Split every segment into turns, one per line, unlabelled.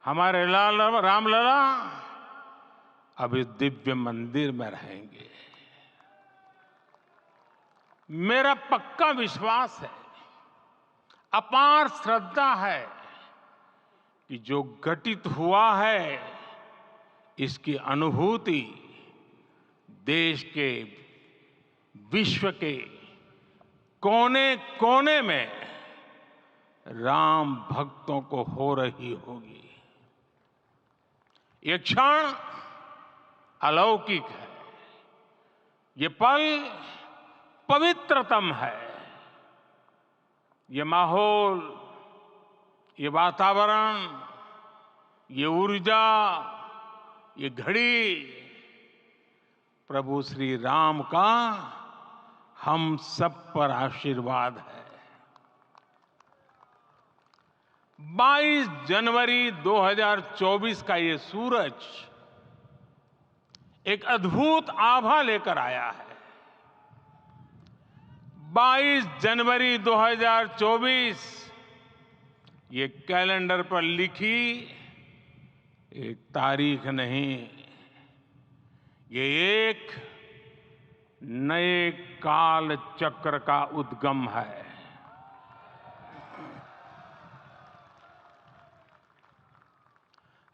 हमारे लाल रामलला अब इस दिव्य मंदिर में रहेंगे। मेरा पक्का विश्वास है, अपार श्रद्धा है कि जो घटित हुआ है इसकी अनुभूति देश के, विश्व के कोने कोने में राम भक्तों को हो रही होगी। ये क्षण अलौकिक है, ये पल पवित्रतम है। ये माहौल, ये वातावरण, ये ऊर्जा, ये घड़ी प्रभु श्री राम का हम सब पर आशीर्वाद है। 22 जनवरी 2024 का ये सूरज एक अद्भुत आभा लेकर आया है। 22 जनवरी 2024 ये कैलेंडर पर लिखी एक तारीख नहीं, ये एक नए काल चक्र का उद्गम है।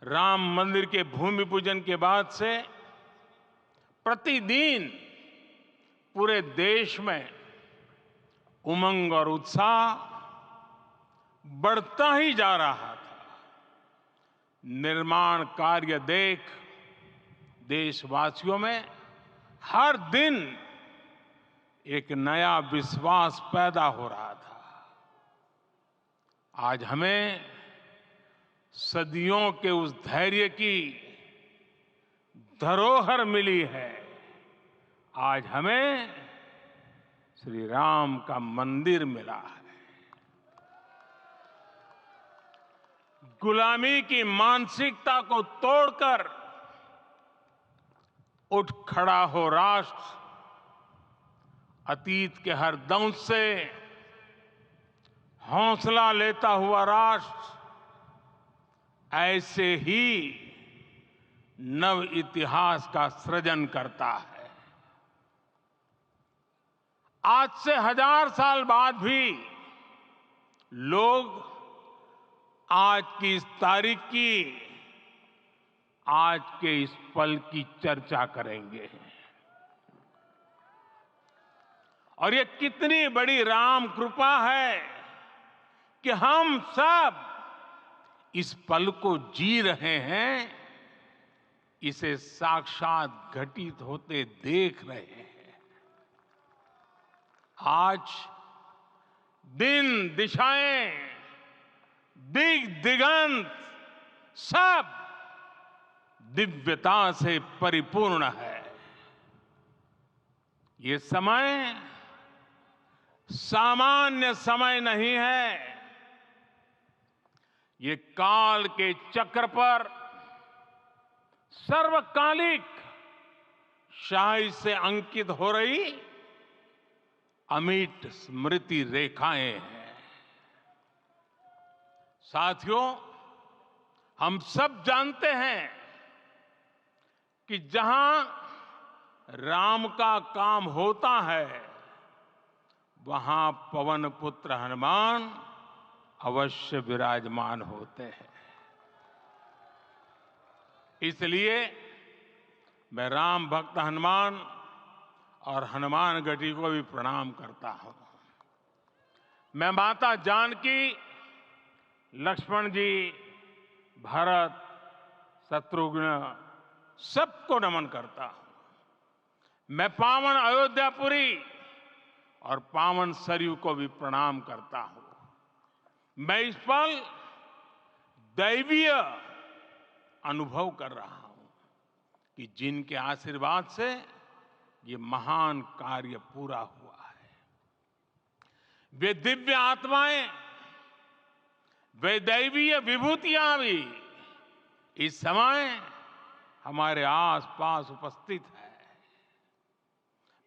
राम मंदिर के भूमि पूजन के बाद से प्रतिदिन पूरे देश में उमंग और उत्साह बढ़ता ही जा रहा था। निर्माण कार्य देख देशवासियों में हर दिन एक नया विश्वास पैदा हो रहा था। आज हमें सदियों के उस धैर्य की धरोहर मिली है। आज हमें श्री राम का मंदिर मिला है। गुलामी की मानसिकता को तोड़कर उठ खड़ा हो राष्ट्र। अतीत के हर दंश से हौसला लेता हुआ राष्ट्र ऐसे ही नव इतिहास का सृजन करता है। आज से 1000 साल बाद भी लोग आज की इस तारीख की, आज के इस पल की चर्चा करेंगे। और ये कितनी बड़ी राम कृपा है कि हम सब इस पल को जी रहे हैं, इसे साक्षात घटित होते देख रहे हैं। आज दिन, दिशाएं, दिगंत सब दिव्यता से परिपूर्ण है। ये समय सामान्य समय नहीं है। ये काल के चक्र पर सर्वकालिक शाही से अंकित हो रही अमिट स्मृति रेखाएं हैं। साथियों, हम सब जानते हैं कि जहां राम का काम होता है वहां पवन पुत्र हनुमान अवश्य विराजमान होते हैं। इसलिए मैं राम भक्त हनुमान और हनुमान गढ़ी को भी प्रणाम करता हूं। मैं माता जानकी, लक्ष्मण जी, भरत, शत्रुघ्न सबको नमन करता हूं। मैं पावन अयोध्यापुरी और पावन सरयू को भी प्रणाम करता हूं। मैं इस पल दैवीय अनुभव कर रहा हूं कि जिनके आशीर्वाद से ये महान कार्य पूरा हुआ है। वे दिव्य आत्माएं, वे दैवीय विभूतियां भी इस समय हमारे आसपास उपस्थित है।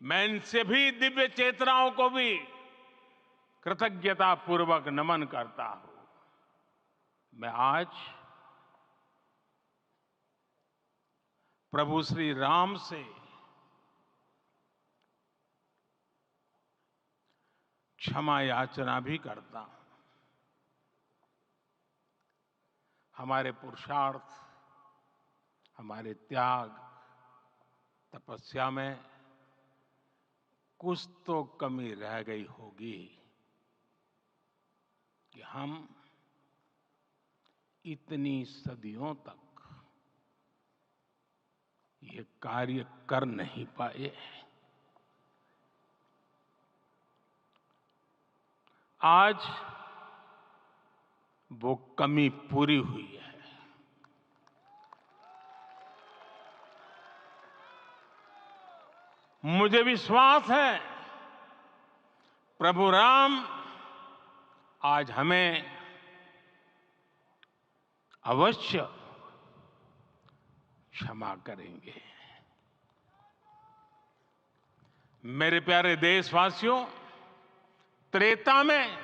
मैं इनसे भी दिव्य चेतनाओं को भी कृतज्ञता पूर्वक नमन करता हूं। मैं आज प्रभु श्री राम से क्षमा याचना भी करता हूं। हमारे पुरुषार्थ, हमारे त्याग, तपस्या में कुछ तो कमी रह गई होगी कि हम इतनी सदियों तक ये कार्य कर नहीं पाए। आज वो कमी पूरी हुई है। मुझे विश्वास है प्रभु राम आज हमें अवश्य क्षमा करेंगे। मेरे प्यारे देशवासियों, त्रेता में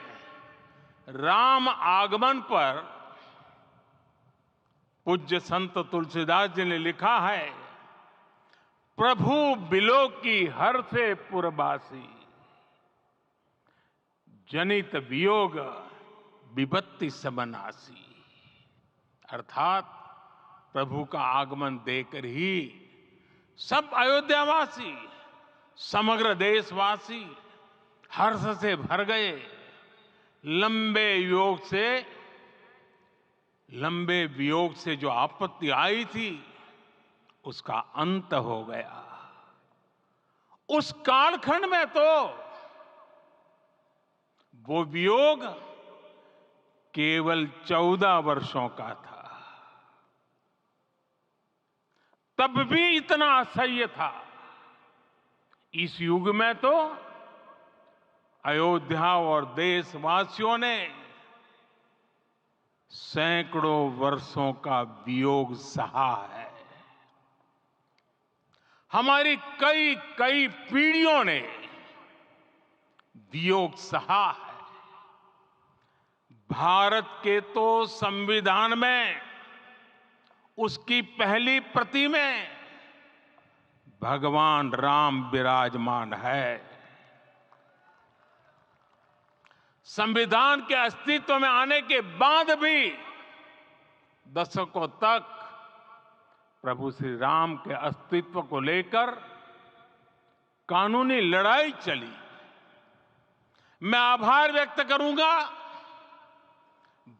राम आगमन पर पूज्य संत तुलसीदास जी ने लिखा है, प्रभु बिलो की हर से पुरबासी, जनित वियोग विपत्ति सबनासी। अर्थात प्रभु का आगमन देकर ही सब अयोध्यावासी, समग्र देशवासी हर्ष से भर गए। लंबे वियोग से जो आपत्ति आई थी उसका अंत हो गया। उस कालखंड में तो वो वियोग केवल 14 वर्षों का था, तब भी इतना असह्य था। इस युग में तो अयोध्या और देशवासियों ने सैकड़ों वर्षों का वियोग सहा है। हमारी कई कई पीढ़ियों ने वियोग सहा है। भारत के तो संविधान में उसकी पहली प्रति में भगवान राम विराजमान है। संविधान के अस्तित्व में आने के बाद भी दशकों तक प्रभु श्री राम के अस्तित्व को लेकर कानूनी लड़ाई चली। मैं आभार व्यक्त करूंगा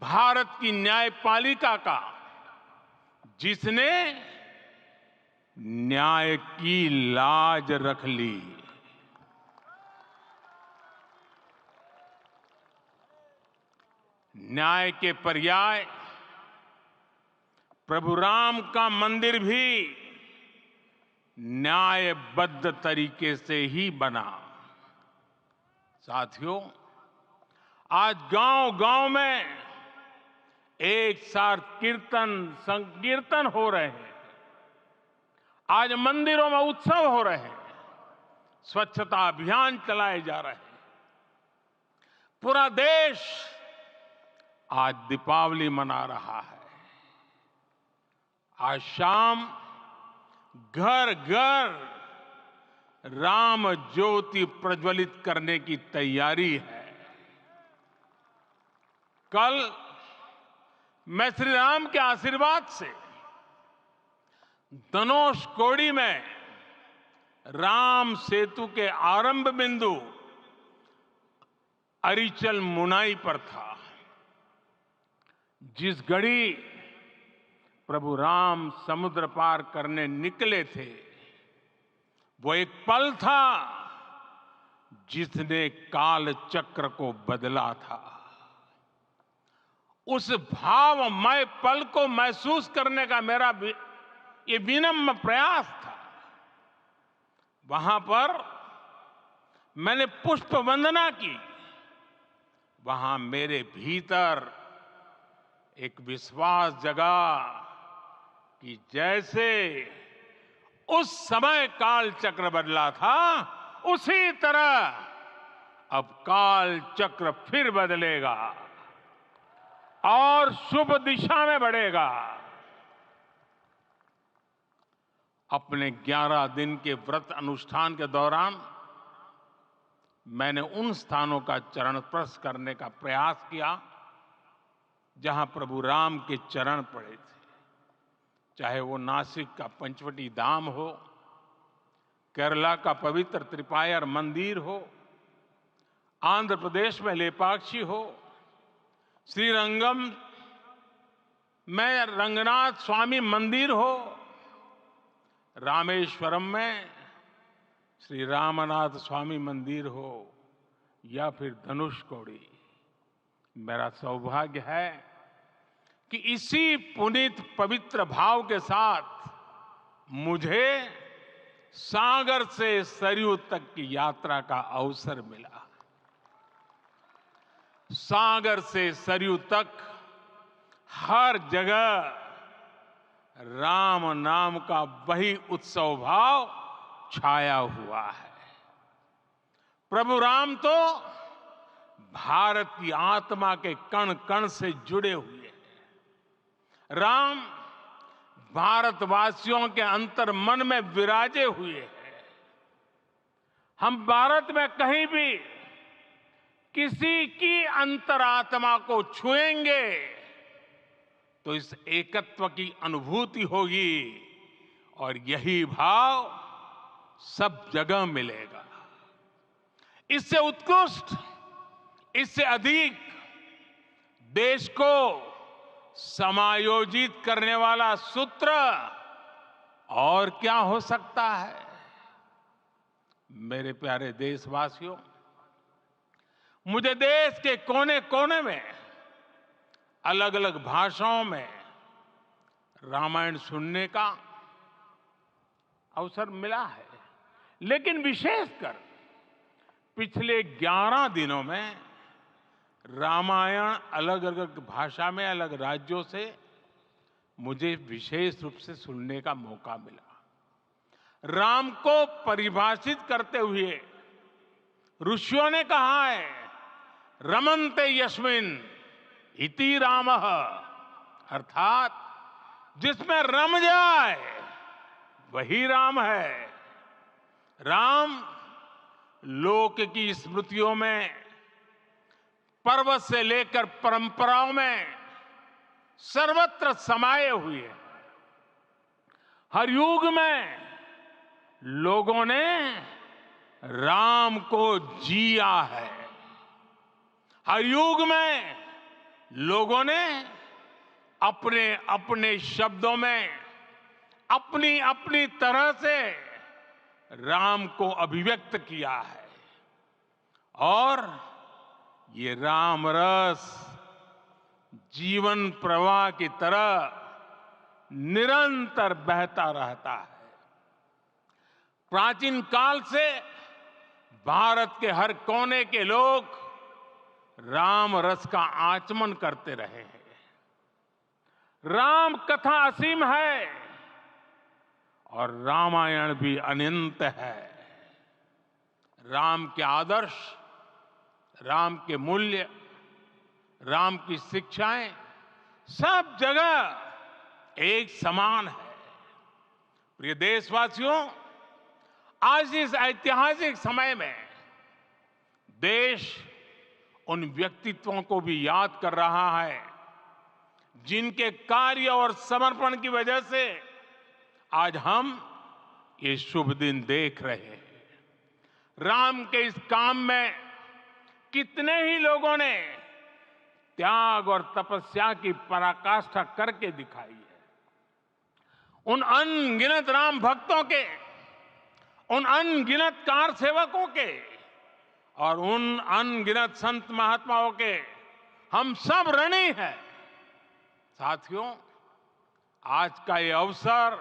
भारत की न्यायपालिका का, जिसने न्याय की लाज रख ली। न्याय के पर्याय प्रभु राम का मंदिर भी न्यायबद्ध तरीके से ही बना। साथियों, आज गांव-गांव में एक साथ कीर्तन संकीर्तन हो रहे हैं। आज मंदिरों में उत्सव हो रहे हैं, स्वच्छता अभियान चलाए जा रहे हैं। पूरा देश आज दीपावली मना रहा है। आज शाम घर घर राम ज्योति प्रज्वलित करने की तैयारी है। कल मैं श्री राम के आशीर्वाद से धनुषकोडी में राम सेतु के आरंभ बिंदु अरिचल मुनाई पर था। जिस घड़ी प्रभु राम समुद्र पार करने निकले थे, वो एक पल था जिसने काल चक्र को बदला था। उस भावमय पल को महसूस करने का मेरा ये विनम्र प्रयास था। वहां पर मैंने पुष्प वंदना की। वहां मेरे भीतर एक विश्वास जगा कि जैसे उस समय काल चक्र बदला था, उसी तरह अब काल चक्र फिर बदलेगा और शुभ दिशा में बढ़ेगा। अपने 11 दिन के व्रत अनुष्ठान के दौरान मैंने उन स्थानों का चरण स्पर्श करने का प्रयास किया जहां प्रभु राम के चरण पड़े थे। चाहे वो नासिक का पंचवटी धाम हो, केरला का पवित्र त्रिपायर मंदिर हो, आंध्र प्रदेश में लेपाक्षी हो, श्रीरंगम में रंगनाथ स्वामी मंदिर हो, रामेश्वरम में श्री रामनाथ स्वामी मंदिर हो या फिर धनुषकोडी। मेरा सौभाग्य है कि इसी पुनीत पवित्र भाव के साथ मुझे सागर से सरयू तक की यात्रा का अवसर मिला। सागर से सरयू तक हर जगह राम नाम का वही उत्सव भाव छाया हुआ है। प्रभु राम तो भारत की आत्मा के कण कण से जुड़े हुए हैं। राम भारतवासियों के अंतर मन में विराजे हुए हैं। हम भारत में कहीं भी किसी की अंतरात्मा को छुएंगे तो इस एकत्व की अनुभूति होगी और यही भाव सब जगह मिलेगा। इससे उत्कृष्ट, इससे अधिक देश को समायोजित करने वाला सूत्र और क्या हो सकता है। मेरे प्यारे देशवासियों, मुझे देश के कोने कोने में अलग अलग भाषाओं में रामायण सुनने का अवसर मिला है, लेकिन विशेषकर पिछले 11 दिनों में रामायण अलग अलग भाषा में अलग राज्यों से मुझे विशेष रूप से सुनने का मौका मिला। राम को परिभाषित करते हुए ऋषियों ने कहा है, रमन्ते यस्मिन् इति रामः, अर्थात जिसमें रम जाए वही राम है। राम लोक की स्मृतियों में, पर्वत से लेकर परंपराओं में सर्वत्र समाये हुए हैं। हर युग में लोगों ने राम को जिया है। हर युग में लोगों ने अपने अपने शब्दों में अपनी अपनी तरह से राम को अभिव्यक्त किया है और ये राम रस जीवन प्रवाह की तरह निरंतर बहता रहता है। प्राचीन काल से भारत के हर कोने के लोग राम रस का आचमन करते रहे हैं। राम कथा असीम है और रामायण भी अनंत है। राम के आदर्श, राम के मूल्य, राम की शिक्षाएं सब जगह एक समान है। प्रिय देशवासियों, आज इस ऐतिहासिक समय में देश उन व्यक्तित्वों को भी याद कर रहा है जिनके कार्य और समर्पण की वजह से आज हम ये शुभ दिन देख रहे हैं। राम के इस काम में कितने ही लोगों ने त्याग और तपस्या की पराकाष्ठा करके दिखाई है। उन अनगिनत राम भक्तों के, उन अनगिनत कार सेवकों के और उन अनगिनत संत महात्माओं के हम सब ऋणी हैं। साथियों, आज का ये अवसर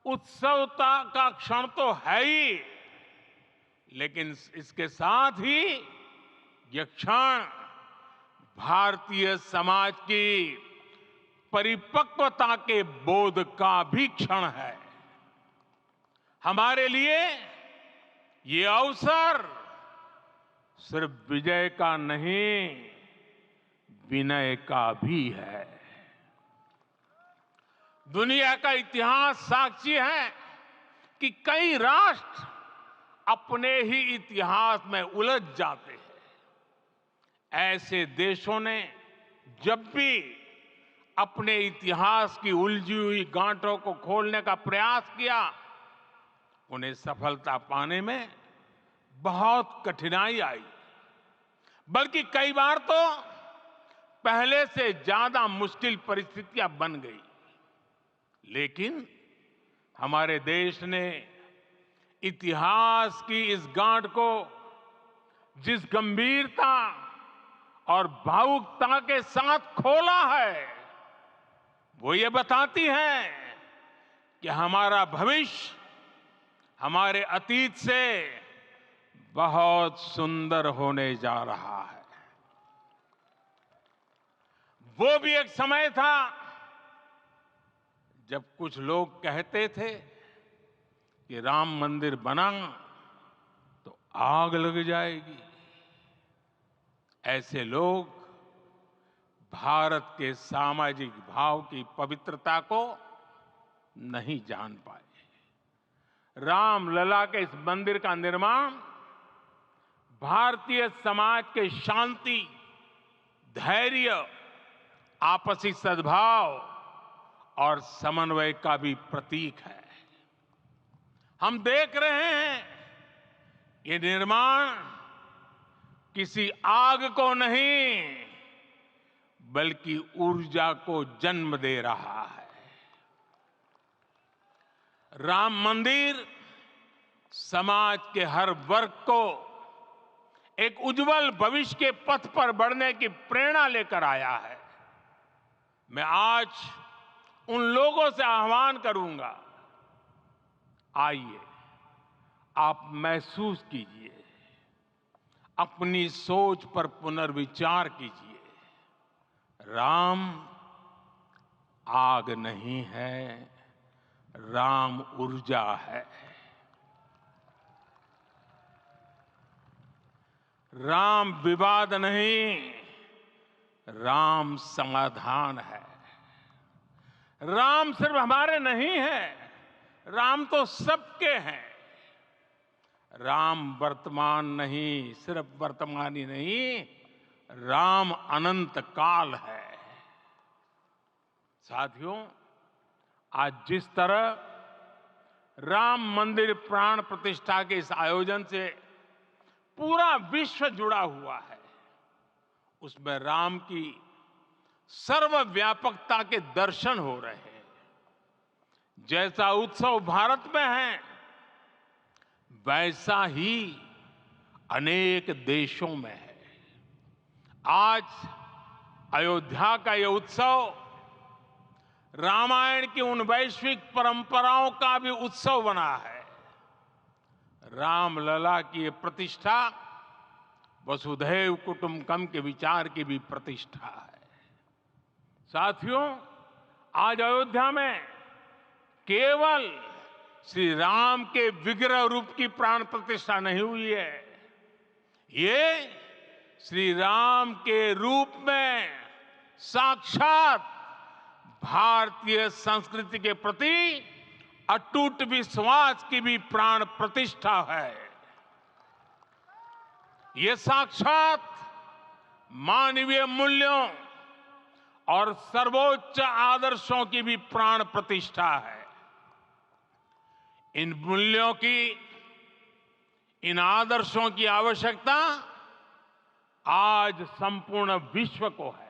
उत्सवता का क्षण तो है ही, लेकिन इसके साथ ही यह क्षण भारतीय समाज की परिपक्वता के बोध का भी क्षण है। हमारे लिए ये अवसर सिर्फ विजय का नहीं, विनय का भी है। दुनिया का इतिहास साक्षी है कि कई राष्ट्र अपने ही इतिहास में उलझ जाते हैं। ऐसे देशों ने जब भी अपने इतिहास की उलझी हुई गांठों को खोलने का प्रयास किया, उन्हें सफलता पाने में बहुत कठिनाई आई, बल्कि कई बार तो पहले से ज्यादा मुश्किल परिस्थितियां बन गई। लेकिन हमारे देश ने इतिहास की इस गांठ को जिस गंभीरता और भावुकता के साथ खोला है, वो ये बताती है कि हमारा भविष्य हमारे अतीत से बहुत सुंदर होने जा रहा है। वो भी एक समय था जब कुछ लोग कहते थे कि राम मंदिर बना तो आग लग जाएगी। ऐसे लोग भारत के सामाजिक भाव की पवित्रता को नहीं जान पाए। रामलला के इस मंदिर का निर्माण भारतीय समाज के शांति, धैर्य, आपसी सद्भाव और समन्वय का भी प्रतीक है। हम देख रहे हैं ये निर्माण किसी आग को नहीं बल्कि ऊर्जा को जन्म दे रहा है। राम मंदिर समाज के हर वर्ग को एक उज्जवल भविष्य के पथ पर बढ़ने की प्रेरणा लेकर आया है। मैं आज उन लोगों से आह्वान करूंगा, आइए आप महसूस कीजिए, अपनी सोच पर पुनर्विचार कीजिए। राम आग नहीं है, राम ऊर्जा है। राम विवाद नहीं, राम समाधान है। राम सिर्फ हमारे नहीं है, राम तो सबके हैं। राम वर्तमान नहीं, सिर्फ वर्तमान ही नहीं, राम अनंत काल है। साथियों, आज जिस तरह राम मंदिर प्राण प्रतिष्ठा के इस आयोजन से पूरा विश्व जुड़ा हुआ है, उसमें राम की सर्वव्यापकता के दर्शन हो रहे हैं। जैसा उत्सव भारत में है, वैसा ही अनेक देशों में है। आज अयोध्या का यह उत्सव रामायण की उन वैश्विक परंपराओं का भी उत्सव बना है। रामलला की ये प्रतिष्ठा वसुधैव कुटुंबकम के विचार की भी प्रतिष्ठा है। साथियों, आज अयोध्या में केवल श्री राम के विग्रह रूप की प्राण प्रतिष्ठा नहीं हुई है, ये श्री राम के रूप में साक्षात भारतीय संस्कृति के प्रति अटूट विश्वास की भी प्राण प्रतिष्ठा है। ये साक्षात मानवीय मूल्यों और सर्वोच्च आदर्शों की भी प्राण प्रतिष्ठा है। इन मूल्यों की, इन आदर्शों की आवश्यकता आज संपूर्ण विश्व को है।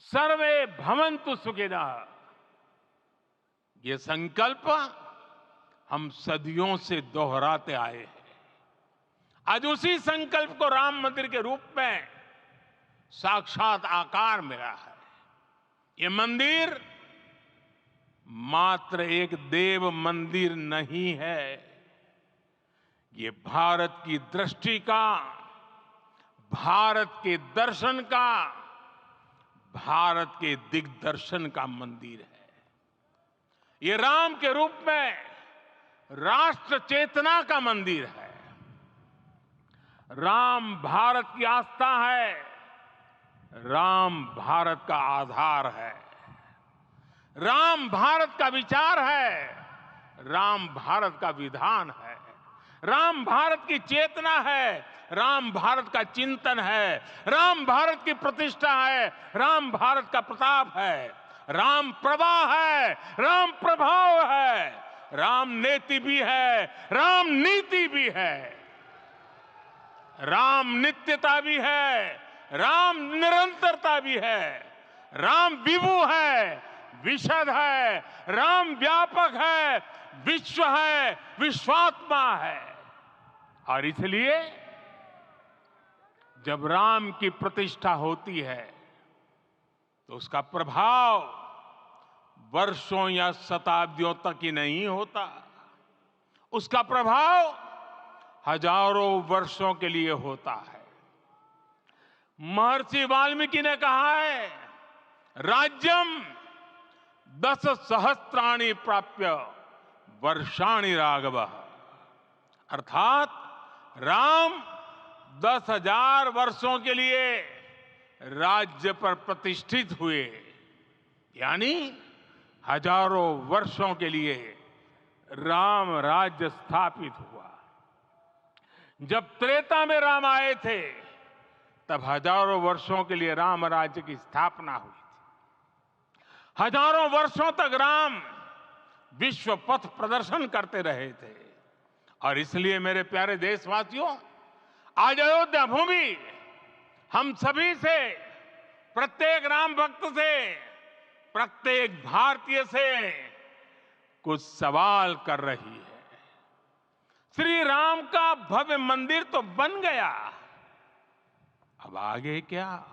सर्वे भवन्तु सुखिनः, ये संकल्प हम सदियों से दोहराते आए हैं। आज उसी संकल्प को राम मंदिर के रूप में साक्षात आकार मिला है। ये मंदिर मात्र एक देव मंदिर नहीं है, ये भारत की दृष्टि का, भारत के दर्शन का, भारत के दिग्दर्शन का मंदिर है। ये राम के रूप में राष्ट्र चेतना का मंदिर है। राम भारत की आस्था है, राम भारत का आधार है। राम भारत का विचार है, राम भारत का विधान है, राम भारत की चेतना है, राम भारत का चिंतन है, राम भारत की प्रतिष्ठा है, राम भारत का प्रताप है, राम प्रवाह है, राम प्रभाव है, राम नेति भी है, राम नीति भी है, राम नित्यता भी है, राम निरंतरता भी है, राम विभु है, विशद है, राम व्यापक है, विश्व है, विश्वात्मा है। और इसलिए जब राम की प्रतिष्ठा होती है तो उसका प्रभाव वर्षों या शताब्दियों तक ही नहीं होता, उसका प्रभाव हजारों वर्षों के लिए होता है। महर्षि वाल्मीकि ने कहा है, राज्यम 10 सहस्त्राणि प्राप्य वर्षाणि राघव, अर्थात राम 10,000 वर्षों के लिए राज्य पर प्रतिष्ठित हुए, यानी हजारों वर्षों के लिए राम राज्य स्थापित हुआ। जब त्रेता में राम आए थे तब हजारों वर्षों के लिए राम राज्य की स्थापना हुई थी। हजारों वर्षों तक राम विश्व पथ प्रदर्शन करते रहे थे। और इसलिए मेरे प्यारे देशवासियों, आज अयोध्या भूमि हम सभी से, प्रत्येक राम भक्त से, प्रत्येक भारतीय से कुछ सवाल कर रही है। श्री राम का भव्य मंदिर तो बन गया, अब आगे क्या?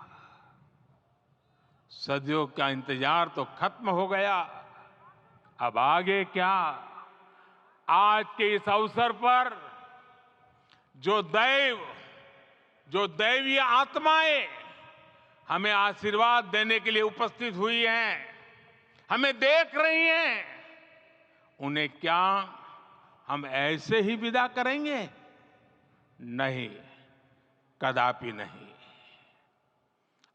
सदियों का इंतजार तो खत्म हो गया, अब आगे क्या? आज के इस अवसर पर जो दैवीय आत्माएं हमें आशीर्वाद देने के लिए उपस्थित हुई हैं, हमें देख रही हैं, उन्हें क्या हम ऐसे ही विदा करेंगे? नहीं, कदापि नहीं।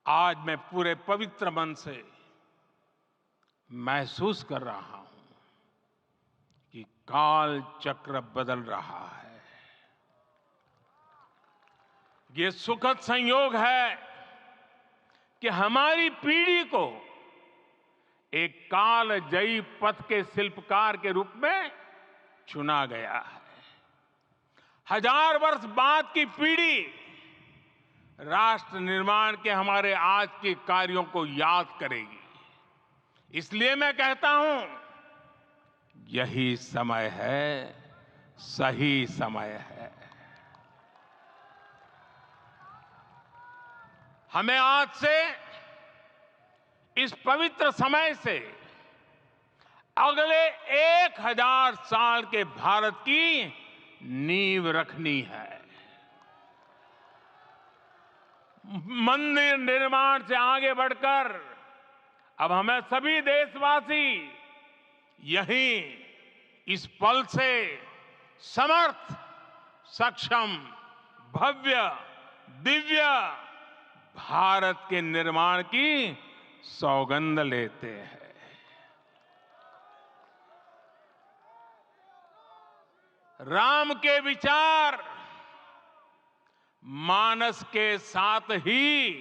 आज मैं पूरे पवित्र मन से महसूस कर रहा हूं कि काल चक्र बदल रहा है। ये सुखद संयोग है कि हमारी पीढ़ी को एक कालजयी पथ के शिल्पकार के रूप में चुना गया है। 1000 वर्ष बाद की पीढ़ी राष्ट्र निर्माण के हमारे आज के कार्यों को याद करेगी। इसलिए मैं कहता हूं, यही समय है, सही समय है। हमें आज से, इस पवित्र समय से अगले 1000 साल के भारत की नींव रखनी है। मंदिर निर्माण से आगे बढ़कर अब हमें सभी देशवासी यहीं इस पल से समर्थ, सक्षम, भव्य, दिव्य भारत के निर्माण की सौगंध लेते हैं। राम के विचार मानस के साथ ही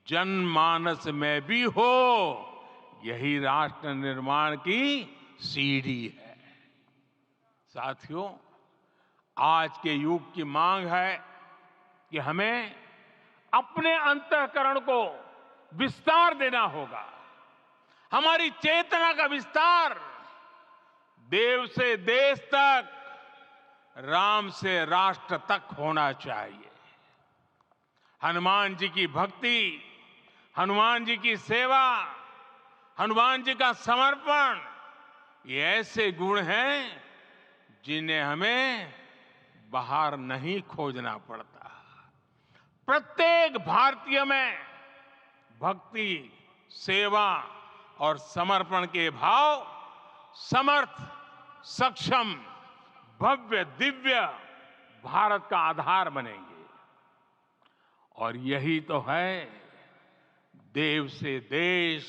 जनमानस में भी हो, यही राष्ट्र निर्माण की सीढ़ी है। साथियों, आज के युग की मांग है कि हमें अपने अंतःकरण को विस्तार देना होगा। हमारी चेतना का विस्तार देव से देश तक, राम से राष्ट्र तक होना चाहिए। हनुमान जी की भक्ति, हनुमान जी की सेवा, हनुमान जी का समर्पण, ये ऐसे गुण हैं जिन्हें हमें बाहर नहीं खोजना पड़ता। प्रत्येक भारतीय में भक्ति, सेवा और समर्पण के भाव समर्थ, सक्षम, भव्य, दिव्य भारत का आधार बनेंगे। और यही तो है देव से देश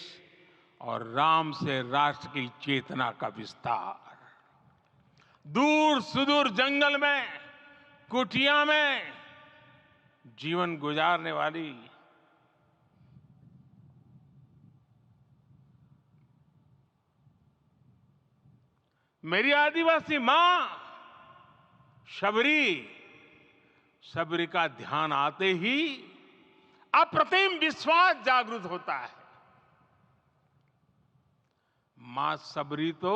और राम से राष्ट्र की चेतना का विस्तार। दूर सुदूर जंगल में, कुटिया में जीवन गुजारने वाली मेरी आदिवासी मां शबरी का ध्यान आते ही अप्रतिम विश्वास जागृत होता है। मां शबरी तो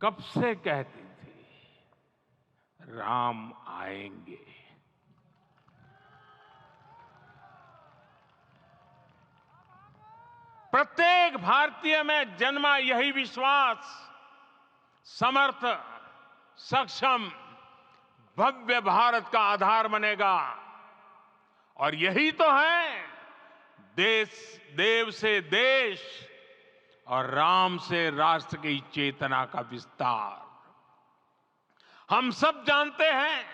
कब से कहती थी, राम आएंगे। प्रत्येक भारतीय में जन्मा यही विश्वास समर्थ, सक्षम, भव्य भारत का आधार बनेगा। और यही तो है देव से देश और राम से राष्ट्र की चेतना का विस्तार। हम सब जानते हैं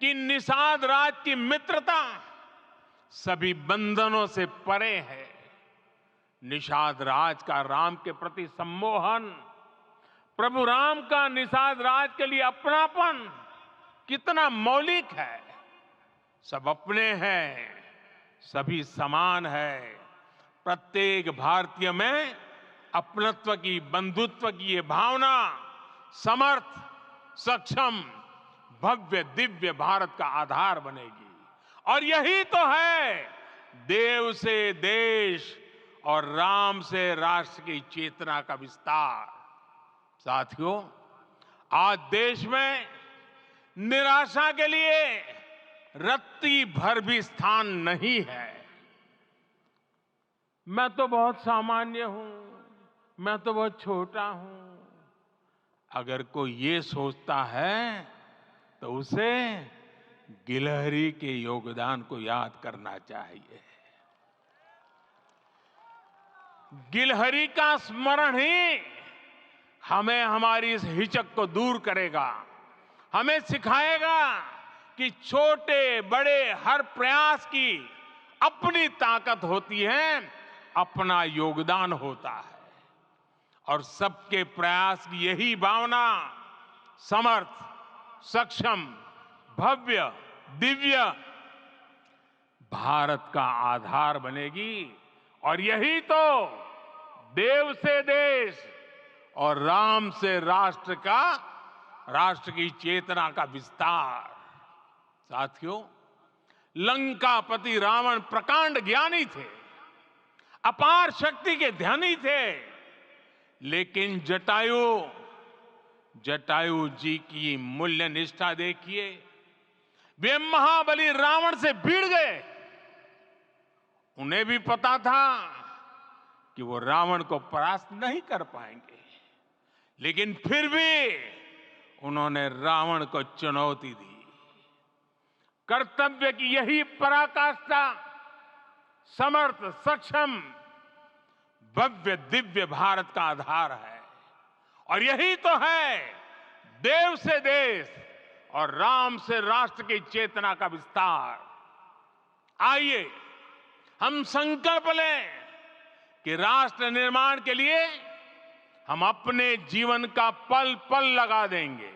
कि निषाद राज की मित्रता सभी बंधनों से परे है। निषाद राज का राम के प्रति सम्मोहन, प्रभु राम का निषाद राज के लिए अपनापन कितना मौलिक है। सब अपने हैं, सभी समान है। प्रत्येक भारतीय में अपनत्व की, बंधुत्व की ये भावना समर्थ, सक्षम, भव्य, दिव्य भारत का आधार बनेगी। और यही तो है देव से देश और राम से राष्ट्र की चेतना का विस्तार। साथियों, आज देश में निराशा के लिए रत्ती भर भी स्थान नहीं है। मैं तो बहुत सामान्य हूं, मैं तो बहुत छोटा हूं। अगर कोई ये सोचता है तो उसे गिलहरी के योगदान को याद करना चाहिए। गिलहरी का स्मरण ही हमें हमारी इस हिचक को दूर करेगा, हमें सिखाएगा कि छोटे बड़े हर प्रयास की अपनी ताकत होती है, अपना योगदान होता है। और सबके प्रयास की यही भावना समर्थ, सक्षम, भव्य, दिव्य भारत का आधार बनेगी। और यही तो देव से देश और राम से राष्ट्र की चेतना का विस्तार। साथियों, लंकापति रावण प्रकांड ज्ञानी थे, अपार शक्ति के धनी थे, लेकिन जटायु जी की मूल्य निष्ठा देखिए। वे महाबली रावण से भिड़ गए। उन्हें भी पता था कि वो रावण को परास्त नहीं कर पाएंगे, लेकिन फिर भी उन्होंने रावण को चुनौती दी। कर्तव्य की यही पराकाष्ठा समर्थ, सक्षम, भव्य, दिव्य भारत का आधार है। और यही तो है देव से देश और राम से राष्ट्र की चेतना का विस्तार। आइए हम संकल्प लें कि राष्ट्र निर्माण के लिए हम अपने जीवन का पल पल लगा देंगे।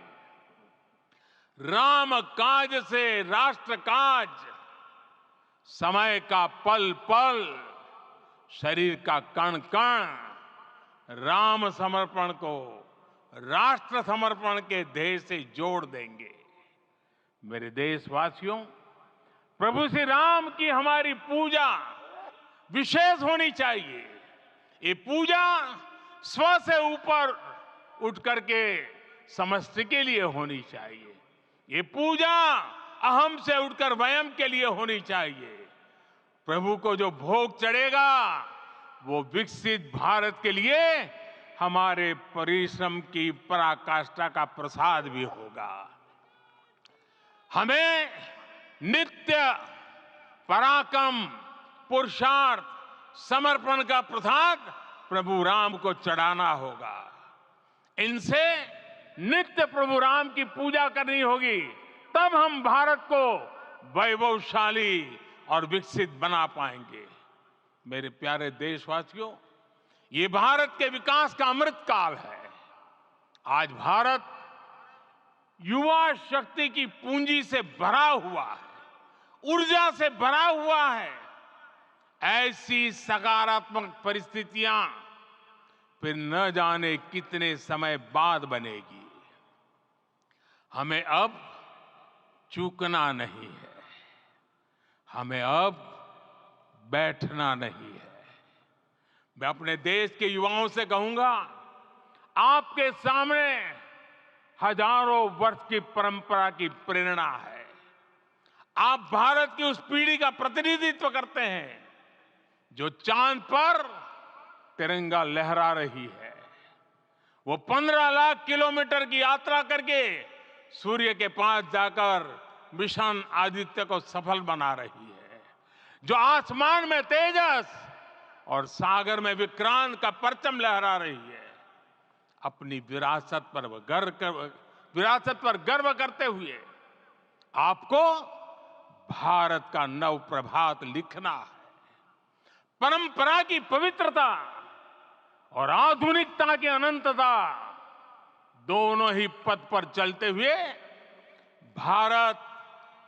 राम काज से राष्ट्र काज, समय का पल पल, शरीर का कण कण राम समर्पण को राष्ट्र समर्पण के ध्येय से जोड़ देंगे। मेरे देशवासियों, प्रभु श्री राम की हमारी पूजा विशेष होनी चाहिए। ये पूजा स्व से ऊपर उठ करके समष्टि के लिए होनी चाहिए। ये पूजा अहम से उठकर वयम के लिए होनी चाहिए। प्रभु को जो भोग चढ़ेगा वो विकसित भारत के लिए हमारे परिश्रम की पराकाष्ठा का प्रसाद भी होगा। हमें नित्य पराक्रम, पुरुषार्थ, समर्पण का प्रसाद प्रभु राम को चढ़ाना होगा। इनसे नित्य प्रभु राम की पूजा करनी होगी, तब हम भारत को वैभवशाली और विकसित बना पाएंगे। मेरे प्यारे देशवासियों, ये भारत के विकास का अमृत काल है। आज भारत युवा शक्ति की पूंजी से भरा हुआ है, ऊर्जा से भरा हुआ है। ऐसी सकारात्मक परिस्थितियां फिर न जाने कितने समय बाद बनेगी। हमें अब चूकना नहीं है, हमें अब बैठना नहीं है। मैं अपने देश के युवाओं से कहूंगा, आपके सामने हजारों वर्ष की परंपरा की प्रेरणा है। आप भारत की उस पीढ़ी का प्रतिनिधित्व करते हैं जो चांद पर तिरंगा लहरा रही है। वो 15 लाख किलोमीटर की यात्रा करके सूर्य के पास जाकर मिशन आदित्य को सफल बना रही है। जो आसमान में तेजस और सागर में विक्रांत का परचम लहरा रही है। अपनी विरासत पर गर्व करते हुए आपको भारत का नव प्रभात लिखना है। परंपरा की पवित्रता और आधुनिकता की अनंतता दोनों ही पथ पर चलते हुए भारत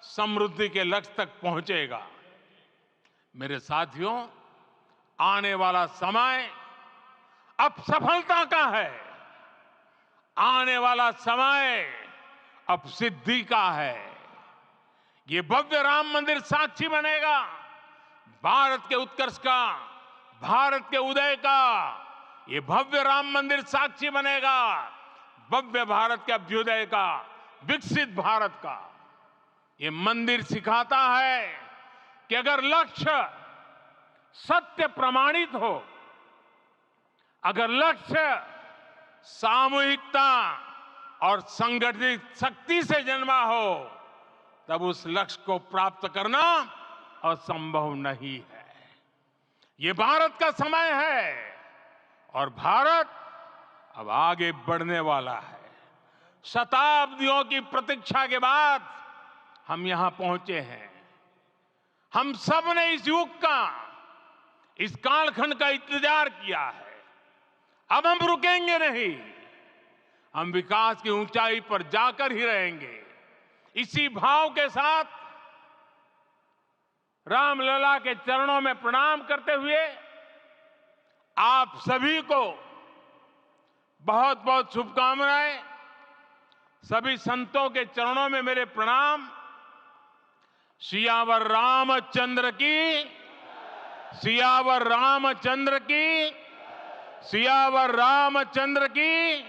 समृद्धि के लक्ष्य तक पहुंचेगा। मेरे साथियों, आने वाला समय अब सफलता का है। आने वाला समय अब सिद्धि का है। ये भव्य राम मंदिर साक्षी बनेगा भारत के उत्कर्ष का, भारत के उदय का। ये भव्य राम मंदिर साक्षी बनेगा भव्य भारत के अभ्युदय का, विकसित भारत का। ये मंदिर सिखाता है कि अगर लक्ष्य सत्य प्रमाणित हो, अगर लक्ष्य सामूहिकता और संगठित शक्ति से जन्मा हो, तब उस लक्ष्य को प्राप्त करना असंभव नहीं है। ये भारत का समय है और भारत अब आगे बढ़ने वाला है। शताब्दियों की प्रतीक्षा के बाद हम यहां पहुंचे हैं। हम सब ने इस युग का, इस कालखंड का इंतजार किया है। अब हम रुकेंगे नहीं, हम विकास की ऊंचाई पर जाकर ही रहेंगे। इसी भाव के साथ रामलला के चरणों में प्रणाम करते हुए आप सभी को बहुत बहुत शुभकामनाएं। सभी संतों के चरणों में मेरे प्रणाम। सियावर रामचंद्र की, सियावर रामचंद्र की, सियावर रामचंद्र की।